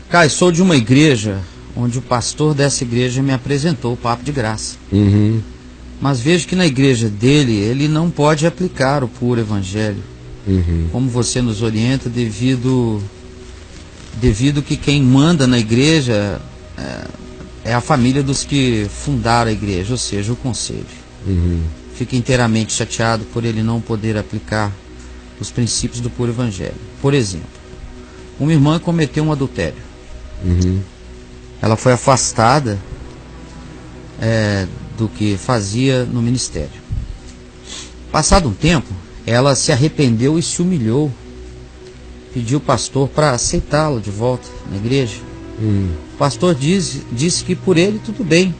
Caio, sou de uma igreja onde o pastor dessa igreja me apresentou o papo de graça. Uhum. Mas vejo que na igreja dele, ele não pode aplicar o puro evangelho. Uhum. Como você nos orienta, devido que quem manda na igreja é a família dos que fundaram a igreja, ou seja, o conselho. Uhum. Fica inteiramente chateado por ele não poder aplicar os princípios do puro evangelho. Por exemplo, uma irmã cometeu um adultério. Uhum. Ela foi afastada do que fazia no ministério. Passado um tempo, ela se arrependeu e se humilhou. Pediu o pastor para aceitá-la de volta na igreja. O pastor disse que por ele tudo bem,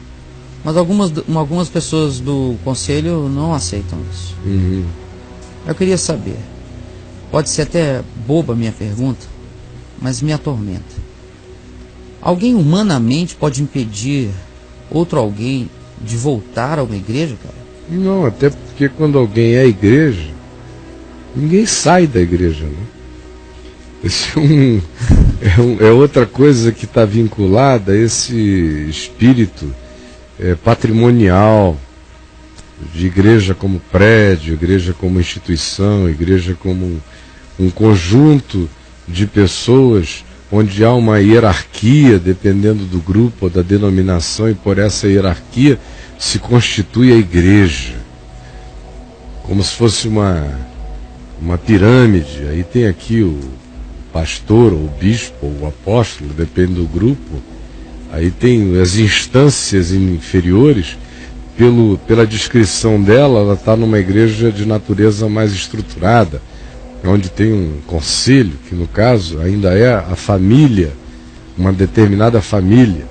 mas algumas pessoas do conselho não aceitam isso. Uhum. Eu queria saber, pode ser até boba a minha pergunta, mas me atormenta. Alguém humanamente pode impedir outro alguém de voltar a uma igreja, cara? Não, até porque quando alguém é igreja, ninguém sai da igreja, né? Esse é outra coisa que está vinculada a esse espírito patrimonial de igreja como prédio, igreja como instituição, igreja como um conjunto de pessoas onde há uma hierarquia, dependendo do grupo ou da denominação, e por essa hierarquia se constitui a igreja, como se fosse uma pirâmide. Aí tem aqui o pastor, ou o bispo, ou o apóstolo, depende do grupo. Aí tem as instâncias inferiores. Pela descrição dela, ela está numa igreja de natureza mais estruturada, onde tem um conselho, que no caso ainda é a família, uma determinada família,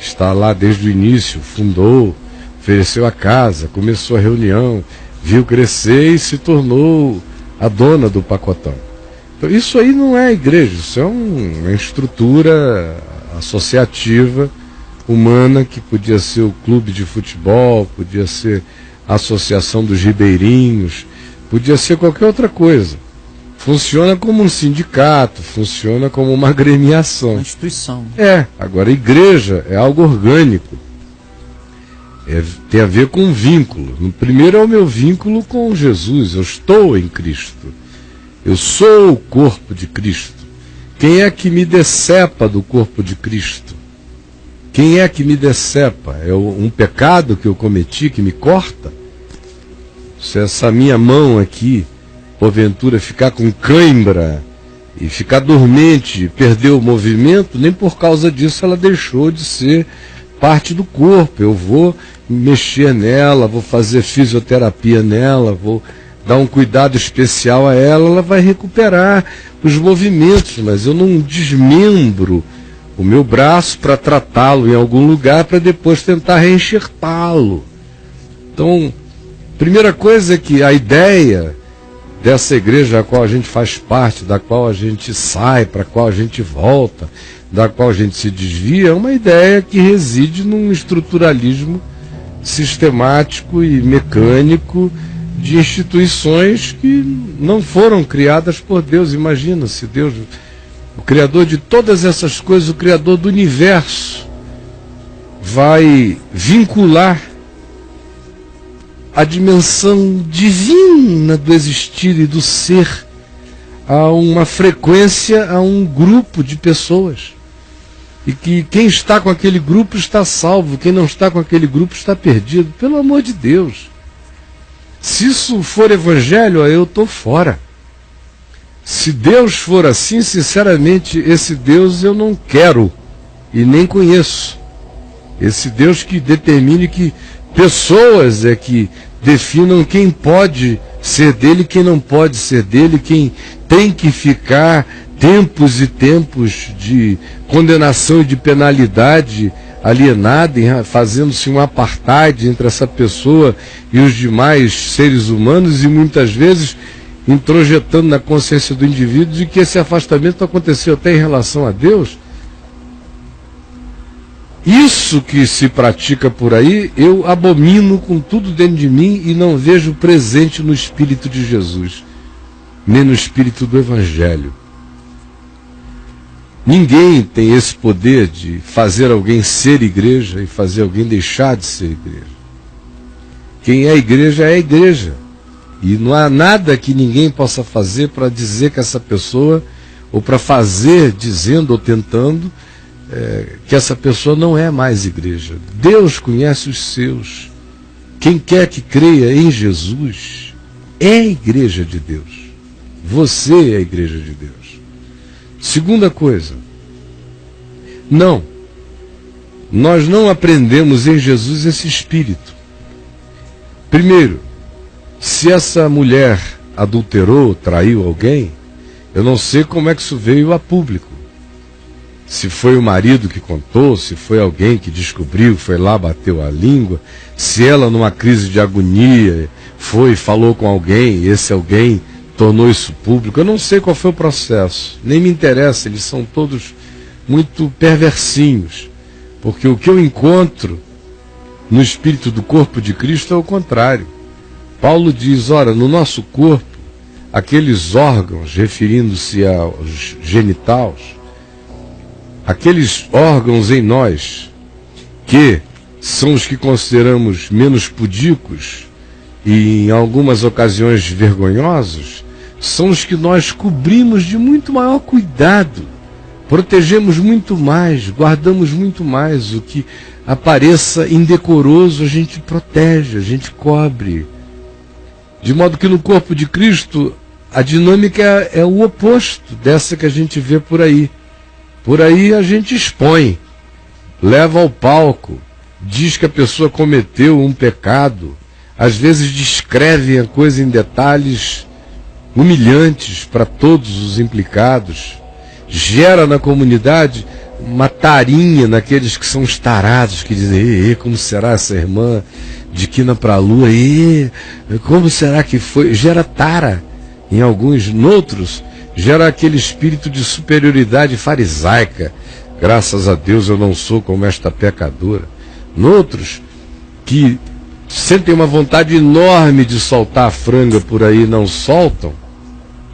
está lá desde o início, fundou, ofereceu a casa, começou a reunião, viu crescer e se tornou a dona do pacotão. Então isso aí não é igreja, isso é uma estrutura associativa, humana, que podia ser o clube de futebol, podia ser a associação dos ribeirinhos, podia ser qualquer outra coisa. Funciona como um sindicato, funciona como uma agremiação. Uma instituição. Agora igreja é algo orgânico. Tem a ver com um vínculo. No primeiro é o meu vínculo com Jesus. Eu estou em Cristo. Eu sou o corpo de Cristo. Quem é que me decepa do corpo de Cristo? Quem é que me decepa? É um pecado que eu cometi que me corta? Se essa minha mão aqui, porventura, ficar com cãibra e ficar dormente, perder o movimento, nem por causa disso ela deixou de ser parte do corpo. Eu vou mexer nela, vou fazer fisioterapia nela, vou dar um cuidado especial a ela, ela vai recuperar os movimentos, mas eu não desmembro o meu braço para tratá-lo em algum lugar para depois tentar reenxertá-lo. Então, primeira coisa é que a ideia dessa igreja a qual a gente faz parte, da qual a gente sai, para a qual a gente volta, da qual a gente se desvia, é uma ideia que reside num estruturalismo sistemático e mecânico de instituições que não foram criadas por Deus. Imagina se Deus, o Criador de todas essas coisas, o Criador do universo, vai vincular a dimensão divina do existir e do ser a uma frequência, a um grupo de pessoas. E que quem está com aquele grupo está salvo, quem não está com aquele grupo está perdido. Pelo amor de Deus. Se isso for evangelho, eu estou fora. Se Deus for assim, sinceramente, esse Deus eu não quero e nem conheço. Esse Deus que determine que pessoas é que definam quem pode ser dele e quem não pode ser dele, quem tem que ficar tempos e tempos de condenação e de penalidade alienada, fazendo-se um apartheid entre essa pessoa e os demais seres humanos, e muitas vezes introjetando na consciência do indivíduo de que esse afastamento aconteceu até em relação a Deus. Isso que se pratica por aí, eu abomino com tudo dentro de mim e não vejo presente no Espírito de Jesus, nem no Espírito do Evangelho. Ninguém tem esse poder de fazer alguém ser igreja e fazer alguém deixar de ser igreja. Quem é igreja é igreja. E não há nada que ninguém possa fazer para dizer que essa pessoa, ou para fazer, dizendo ou tentando, que essa pessoa não é mais igreja. Deus conhece os seus. Quem quer que creia em Jesus é a igreja de Deus. Você é a igreja de Deus. Segunda coisa, nós não aprendemos em Jesus esse espírito. Primeiro, se essa mulher adulterou, traiu alguém, eu não sei como é que isso veio a público. Se foi o marido que contou, se foi alguém que descobriu, foi lá, bateu a língua, se ela numa crise de agonia foi, falou com alguém, e esse alguém tornou isso público, eu não sei qual foi o processo, nem me interessa, eles são todos muito perversinhos, porque o que eu encontro no espírito do corpo de Cristo é o contrário. Paulo diz, ora, no nosso corpo, aqueles órgãos, referindo-se aos genitais, aqueles órgãos em nós, que são os que consideramos menos pudicos e em algumas ocasiões vergonhosos, são os que nós cobrimos de muito maior cuidado, protegemos muito mais, guardamos muito mais. O que apareça indecoroso a gente protege, a gente cobre. De modo que no corpo de Cristo a dinâmica é o oposto dessa que a gente vê por aí. Por aí a gente expõe, leva ao palco, diz que a pessoa cometeu um pecado, às vezes descreve a coisa em detalhes humilhantes para todos os implicados, gera na comunidade uma tarinha naqueles que são os tarados, que dizem, como será essa irmã de quina para a lua, como será que foi? Gera tara em alguns, noutros gera aquele espírito de superioridade farisaica. Graças a Deus eu não sou como esta pecadora. Noutros que sentem uma vontade enorme de soltar a franga por aí, não soltam.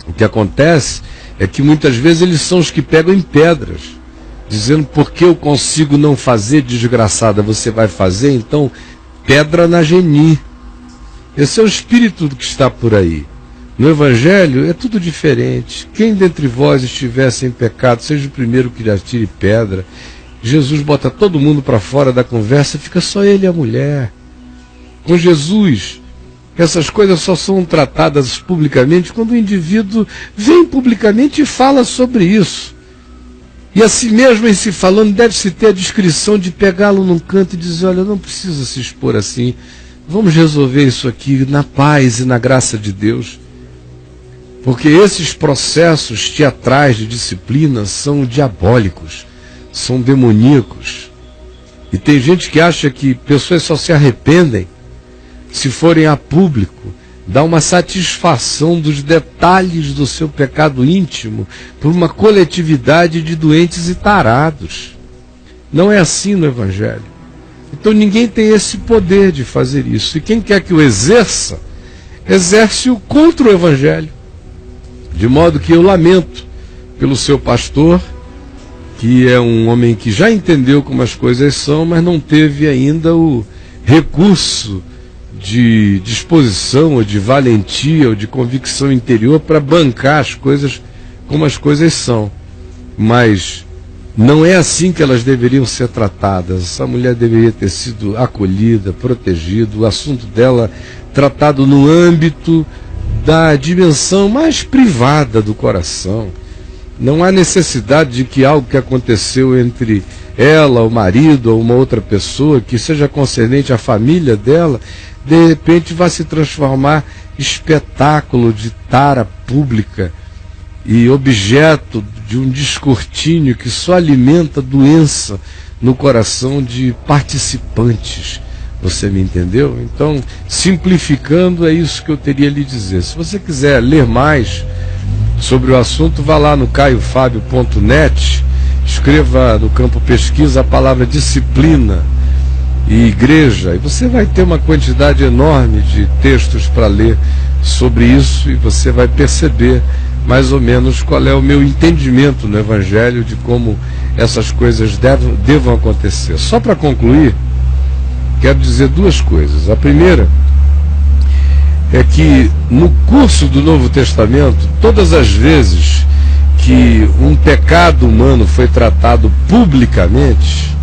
O que acontece é que muitas vezes eles são os que pegam em pedras, dizendo, porque eu consigo não fazer, desgraçada, você vai fazer, então pedra na geni. Esse é o espírito que está por aí. No Evangelho é tudo diferente. Quem dentre vós estiver sem pecado, seja o primeiro que lhe atire pedra. Jesus bota todo mundo para fora da conversa, fica só ele e a mulher. Com Jesus, essas coisas só são tratadas publicamente quando o indivíduo vem publicamente e fala sobre isso. E assim mesmo, em se falando, deve-se ter a discrição de pegá-lo num canto e dizer, olha, não precisa se expor assim, vamos resolver isso aqui na paz e na graça de Deus. Porque esses processos teatrais de disciplina são diabólicos, são demoníacos. E tem gente que acha que pessoas só se arrependem se forem a público, dá uma satisfação dos detalhes do seu pecado íntimo por uma coletividade de doentes e tarados. Não é assim no Evangelho. Então ninguém tem esse poder de fazer isso. E quem quer que o exerça, exerce-o contra o Evangelho. De modo que eu lamento pelo seu pastor, que é um homem que já entendeu como as coisas são, mas não teve ainda o recurso de disposição, ou de valentia, ou de convicção interior para bancar as coisas como as coisas são. Mas não é assim que elas deveriam ser tratadas. Essa mulher deveria ter sido acolhida, protegida, o assunto dela tratado no âmbito da dimensão mais privada do coração. Não há necessidade de que algo que aconteceu entre ela, o marido ou uma outra pessoa, que seja concernente à família dela, de repente vá se transformar em espetáculo de tara pública e objeto de um descortínio que só alimenta doença no coração de participantes. Você me entendeu? Então, simplificando, é isso que eu teria a lhe dizer. Se você quiser ler mais sobre o assunto, vá lá no caiofabio.net, escreva no campo pesquisa a palavra disciplina e igreja, e você vai ter uma quantidade enorme de textos para ler sobre isso, e você vai perceber mais ou menos qual é o meu entendimento no Evangelho de como essas coisas devam acontecer. Só para concluir, quero dizer duas coisas. A primeira é que no curso do Novo Testamento, todas as vezes que um pecado humano foi tratado publicamente,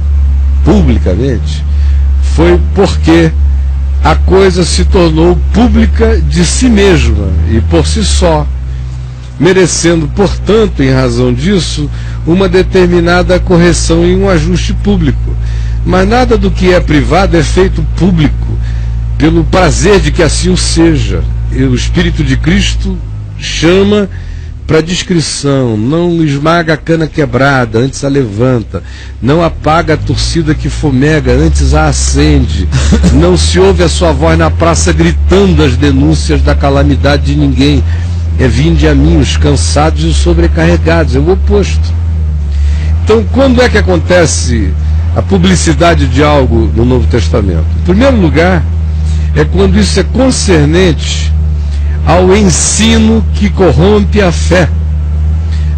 foi porque a coisa se tornou pública de si mesma e por si só, merecendo, portanto, em razão disso, uma determinada correção e um ajuste público. Mas nada do que é privado é feito público pelo prazer de que assim o seja. E o Espírito de Cristo chama para discrição, não esmaga a cana quebrada, antes a levanta, não apaga a torcida que fomega, antes a acende, não se ouve a sua voz na praça gritando as denúncias da calamidade de ninguém. É vinde a mim os cansados e os sobrecarregados, é o oposto. Então, quando é que acontece a publicidade de algo no Novo Testamento? Em primeiro lugar, é quando isso é concernente ao ensino que corrompe a fé.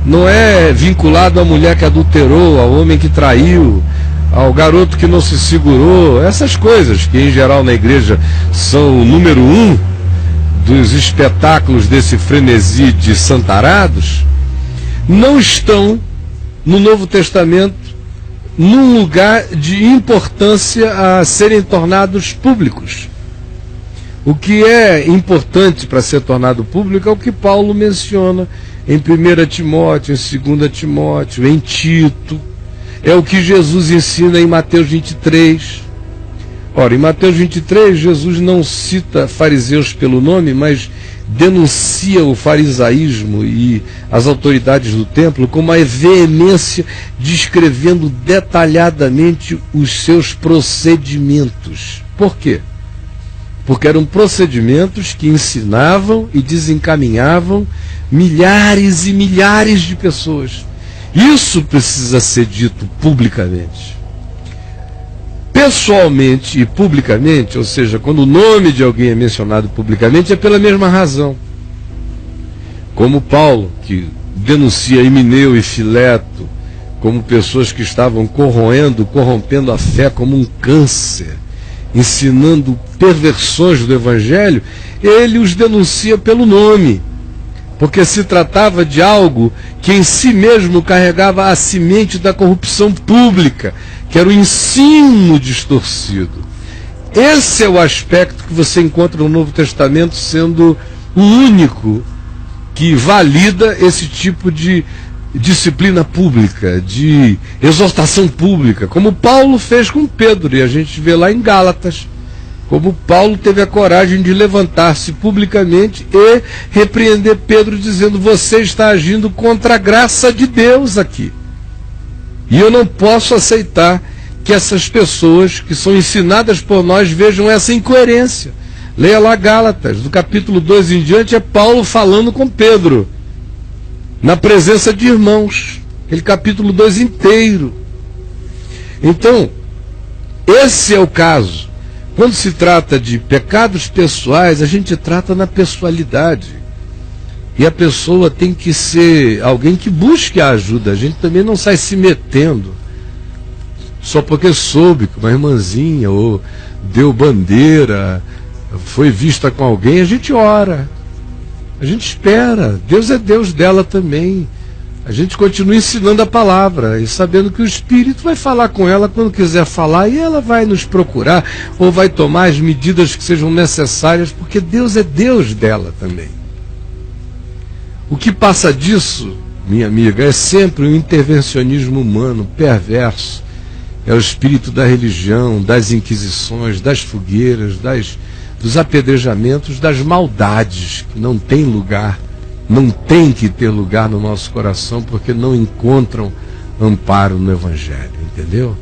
Não é vinculado à mulher que adulterou, ao homem que traiu, ao garoto que não se segurou, essas coisas que em geral na igreja são o número 1 dos espetáculos desse frenesi de santarados, não estão no Novo Testamento num lugar de importância a serem tornados públicos. O que é importante para ser tornado público é o que Paulo menciona em 1 Timóteo, em 2 Timóteo, em Tito. É o que Jesus ensina em Mateus 23. Ora, em Mateus 23, Jesus não cita fariseus pelo nome, mas denuncia o farisaísmo e as autoridades do templo com uma veemência, descrevendo detalhadamente os seus procedimentos. Por quê? Porque eram procedimentos que ensinavam e desencaminhavam milhares e milhares de pessoas. Isso precisa ser dito publicamente. Pessoalmente e publicamente, ou seja, quando o nome de alguém é mencionado publicamente, é pela mesma razão. Como Paulo, que denuncia Himeneu e Fileto como pessoas que estavam corrompendo a fé como um câncer, ensinando perversões do Evangelho, ele os denuncia pelo nome, porque se tratava de algo que em si mesmo carregava a semente da corrupção pública, que era o ensino distorcido. Esse é o aspecto que você encontra no Novo Testamento sendo o único que valida esse tipo de disciplina pública, de exortação pública, como Paulo fez com Pedro, e a gente vê lá em Gálatas, como Paulo teve a coragem de levantar-se publicamente e repreender Pedro, dizendo: você está agindo contra a graça de Deus aqui. E eu não posso aceitar que essas pessoas que são ensinadas por nós vejam essa incoerência. Leia lá Gálatas, do capítulo 2 em diante, é Paulo falando com Pedro, na presença de irmãos, aquele capítulo 2 inteiro. Então, esse é o caso. Quando se trata de pecados pessoais, a gente trata na pessoalidade. E a pessoa tem que ser alguém que busque a ajuda. A gente também não sai se metendo só porque soube que uma irmãzinha ou deu bandeira, foi vista com alguém. A gente ora, a gente espera. Deus é Deus dela também. A gente continua ensinando a palavra e sabendo que o Espírito vai falar com ela quando quiser falar, e ela vai nos procurar ou vai tomar as medidas que sejam necessárias, porque Deus é Deus dela também. O que passa disso, minha amiga, é sempre um intervencionismo humano perverso. É o espírito da religião, das inquisições, das fogueiras, dos apedrejamentos, das maldades, que não tem lugar, não tem que ter lugar no nosso coração, porque não encontram amparo no Evangelho, entendeu?